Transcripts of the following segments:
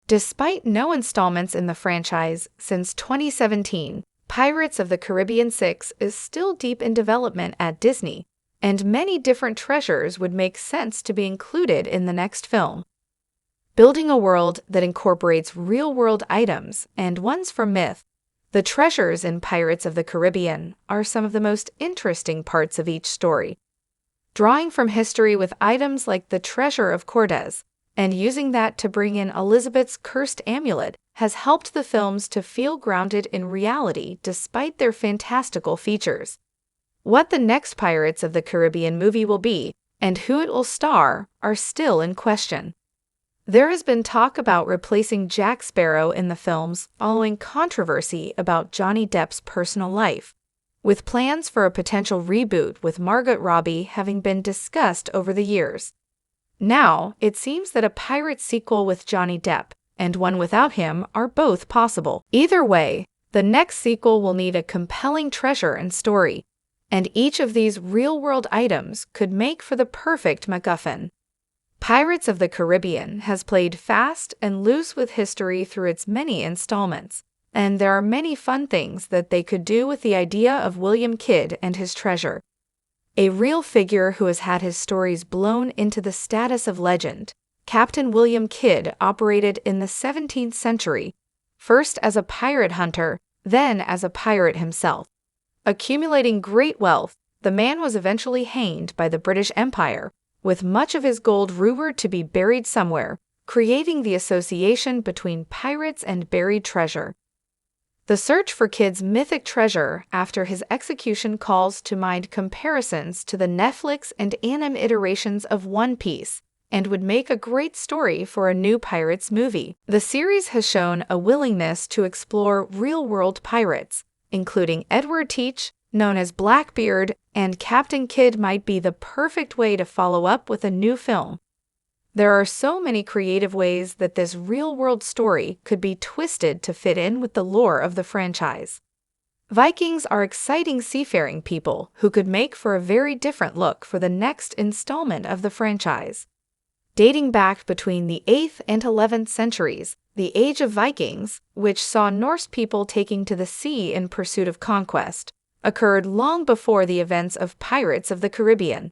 Despite no installments in the franchise since 2017, Pirates of the Caribbean 6 is still deep in development at Disney, and many different treasures would make sense to be included in the next film. Building a world that incorporates real-world items and ones from myth, the treasures in Pirates of the Caribbean are some of the most interesting parts of each story. Drawing from history with items like the Treasure of Cortez, and using that to bring in Elizabeth's cursed amulet has helped the films to feel grounded in reality despite their fantastical features. What the next Pirates of the Caribbean movie will be and who it will star are still in question. There has been talk about replacing Jack Sparrow in the films following controversy about Johnny Depp's personal life, with plans for a potential reboot with Margot Robbie having been discussed over the years. Now, it seems that a pirate sequel with Johnny Depp and one without him are both possible. Either way, the next sequel will need a compelling treasure and story, and each of these real-world items could make for the perfect MacGuffin. Pirates of the Caribbean has played fast and loose with history through its many installments, and there are many fun things that they could do with the idea of William Kidd and his treasure. A real figure who has had his stories blown into the status of legend, Captain William Kidd operated in the 17th century, first as a pirate hunter, then as a pirate himself. Accumulating great wealth, the man was eventually hanged by the British Empire, with much of his gold rumored to be buried somewhere, creating the association between pirates and buried treasure. The search for Kidd's mythic treasure after his execution calls to mind comparisons to the Netflix and anime iterations of One Piece, and would make a great story for a new Pirates movie. The series has shown a willingness to explore real-world pirates, including Edward Teach, known as Blackbeard, and Captain Kidd might be the perfect way to follow up with a new film. There are so many creative ways that this real-world story could be twisted to fit in with the lore of the franchise. Vikings are exciting seafaring people who could make for a very different look for the next installment of the franchise. Dating back between the 8th and 11th centuries, the Age of Vikings, which saw Norse people taking to the sea in pursuit of conquest, occurred long before the events of Pirates of the Caribbean.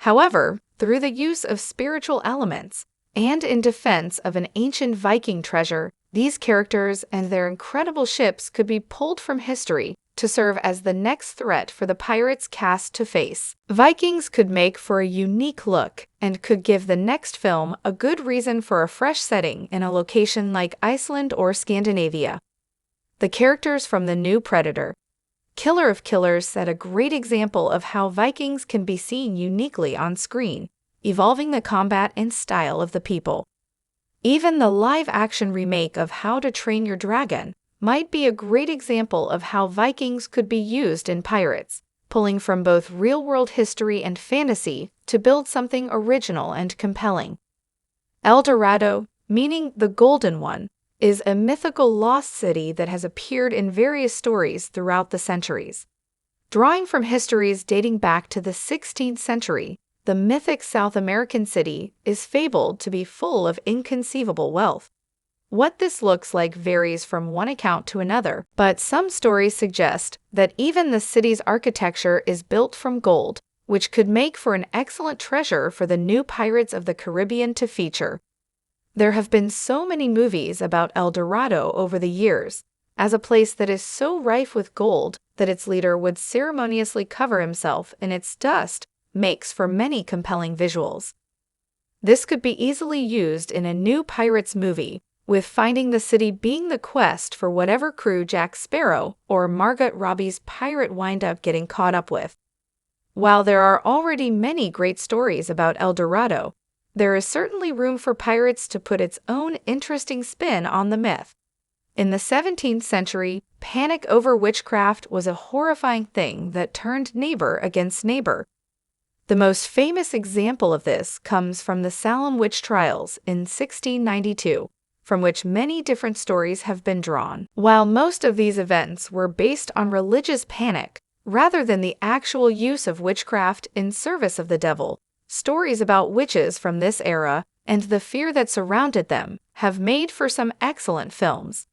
However, through the use of spiritual elements, and in defense of an ancient Viking treasure, these characters and their incredible ships could be pulled from history to serve as the next threat for the pirates cast to face. Vikings could make for a unique look and could give the next film a good reason for a fresh setting in a location like Iceland or Scandinavia. The characters from the new Predator, Killer of Killers set a great example of how Vikings can be seen uniquely on screen, evolving the combat and style of the people. Even the live-action remake of How to Train Your Dragon might be a great example of how Vikings could be used in Pirates, pulling from both real-world history and fantasy to build something original and compelling. El Dorado, meaning the Golden One, is a mythical lost city that has appeared in various stories throughout the centuries. Drawing from histories dating back to the 16th century, the mythic South American city is fabled to be full of inconceivable wealth. What this looks like varies from one account to another, but some stories suggest that even the city's architecture is built from gold, which could make for an excellent treasure for the new Pirates of the Caribbean to feature. There have been so many movies about El Dorado over the years, as a place that is so rife with gold that its leader would ceremoniously cover himself in its dust makes for many compelling visuals. This could be easily used in a new Pirates movie, with finding the city being the quest for whatever crew Jack Sparrow or Margot Robbie's pirate wind up getting caught up with. While there are already many great stories about El Dorado, there is certainly room for Pirates to put its own interesting spin on the myth. In the 17th century, panic over witchcraft was a horrifying thing that turned neighbor against neighbor. The most famous example of this comes from the Salem witch trials in 1692, from which many different stories have been drawn. While most of these events were based on religious panic, rather than the actual use of witchcraft in service of the devil, stories about witches from this era and the fear that surrounded them have made for some excellent films.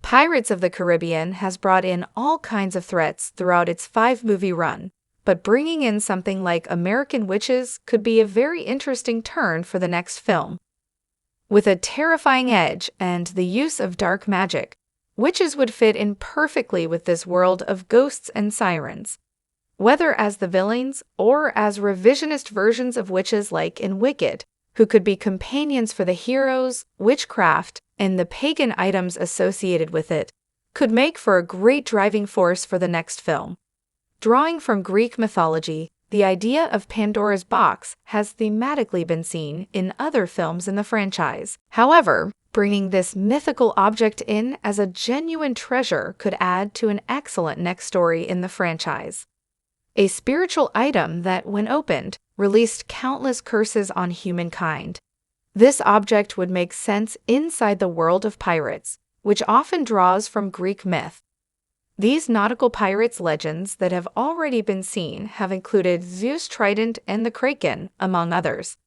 Pirates of the Caribbean has brought in all kinds of threats throughout its 5-movie run, but bringing in something like American Witches could be a very interesting turn for the next film. With a terrifying edge and the use of dark magic, witches would fit in perfectly with this world of ghosts and sirens. Whether as the villains or as revisionist versions of witches like in Wicked, who could be companions for the heroes, witchcraft, and the pagan items associated with it, could make for a great driving force for the next film. Drawing from Greek mythology, the idea of Pandora's box has thematically been seen in other films in the franchise. However, bringing this mythical object in as a genuine treasure could add to an excellent next story in the franchise. A spiritual item that, when opened, released countless curses on humankind. This object would make sense inside the world of pirates, which often draws from Greek myth. These nautical pirates legends that have already been seen have included Zeus' trident and the Kraken, among others.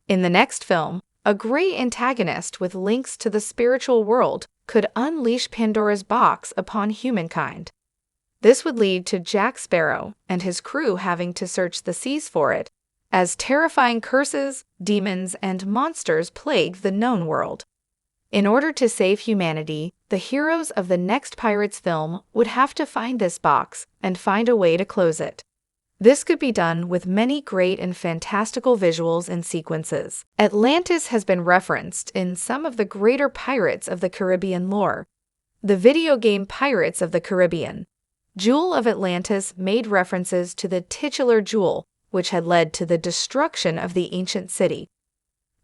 In the next film, a great antagonist with links to the spiritual world could unleash Pandora's box upon humankind. This would lead to Jack Sparrow and his crew having to search the seas for it, as terrifying curses, demons, and monsters plague the known world. In order to save humanity, the heroes of the next Pirates film would have to find this box and find a way to close it. This could be done with many great and fantastical visuals and sequences. Atlantis has been referenced in some of the greater Pirates of the Caribbean lore. The video game Pirates of the Caribbean, Jewel of Atlantis made references to the titular jewel, which had led to the destruction of the ancient city.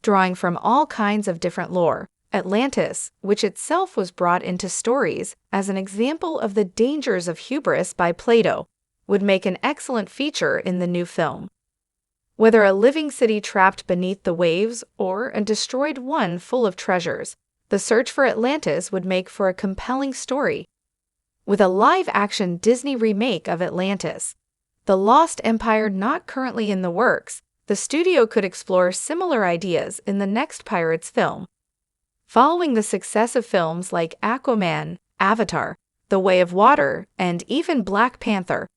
Drawing from all kinds of different lore, Atlantis, which itself was brought into stories as an example of the dangers of hubris by Plato, would make an excellent feature in the new film. Whether a living city trapped beneath the waves or a destroyed one full of treasures, the search for Atlantis would make for a compelling story. With a live-action Disney remake of Atlantis, The Lost Empire not currently in the works, the studio could explore similar ideas in the next Pirates film. Following the success of films like Aquaman, Avatar, The Way of Water, and even Black Panther,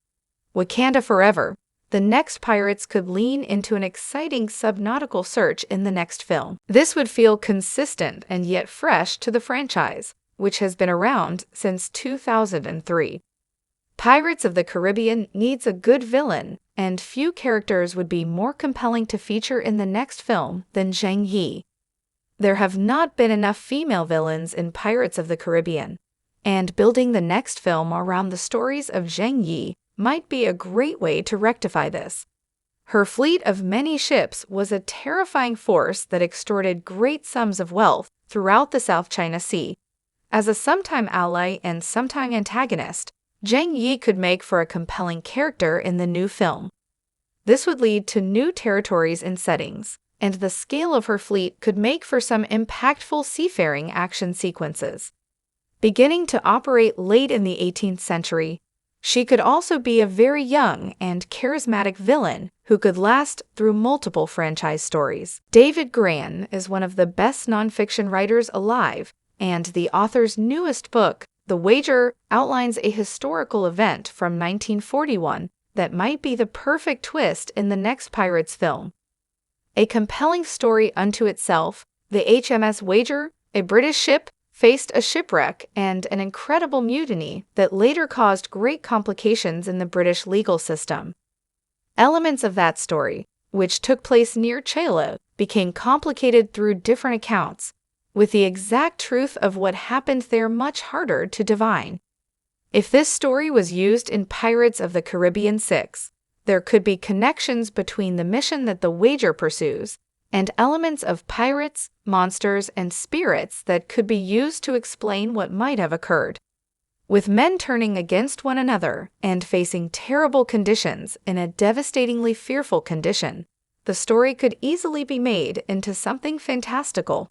Wakanda Forever, the next Pirates could lean into an exciting subnautical search in the next film. This would feel consistent and yet fresh to the franchise, which has been around since 2003. Pirates of the Caribbean needs a good villain, and few characters would be more compelling to feature in the next film than Zheng Yi. There have not been enough female villains in Pirates of the Caribbean, and building the next film around the stories of Zheng Yi might be a great way to rectify this. Her fleet of many ships was a terrifying force that extorted great sums of wealth throughout the South China Sea. As a sometime ally and sometime antagonist, Zheng Yi could make for a compelling character in the new film. This would lead to new territories and settings, and the scale of her fleet could make for some impactful seafaring action sequences. Beginning to operate late in the 18th century, she could also be a very young and charismatic villain who could last through multiple franchise stories. David Grann is one of the best nonfiction writers alive, and the author's newest book, The Wager, outlines a historical event from 1941 that might be the perfect twist in the next Pirates film. A compelling story unto itself, the HMS Wager, a British ship, faced a shipwreck and an incredible mutiny that later caused great complications in the British legal system. Elements of that story, which took place near Chela, became complicated through different accounts, with the exact truth of what happened there much harder to divine. If this story was used in Pirates of the Caribbean 6, there could be connections between the mission that the Wager pursues and elements of pirates, monsters, and spirits that could be used to explain what might have occurred. With men turning against one another and facing terrible conditions in a devastatingly fearful condition, the story could easily be made into something fantastical.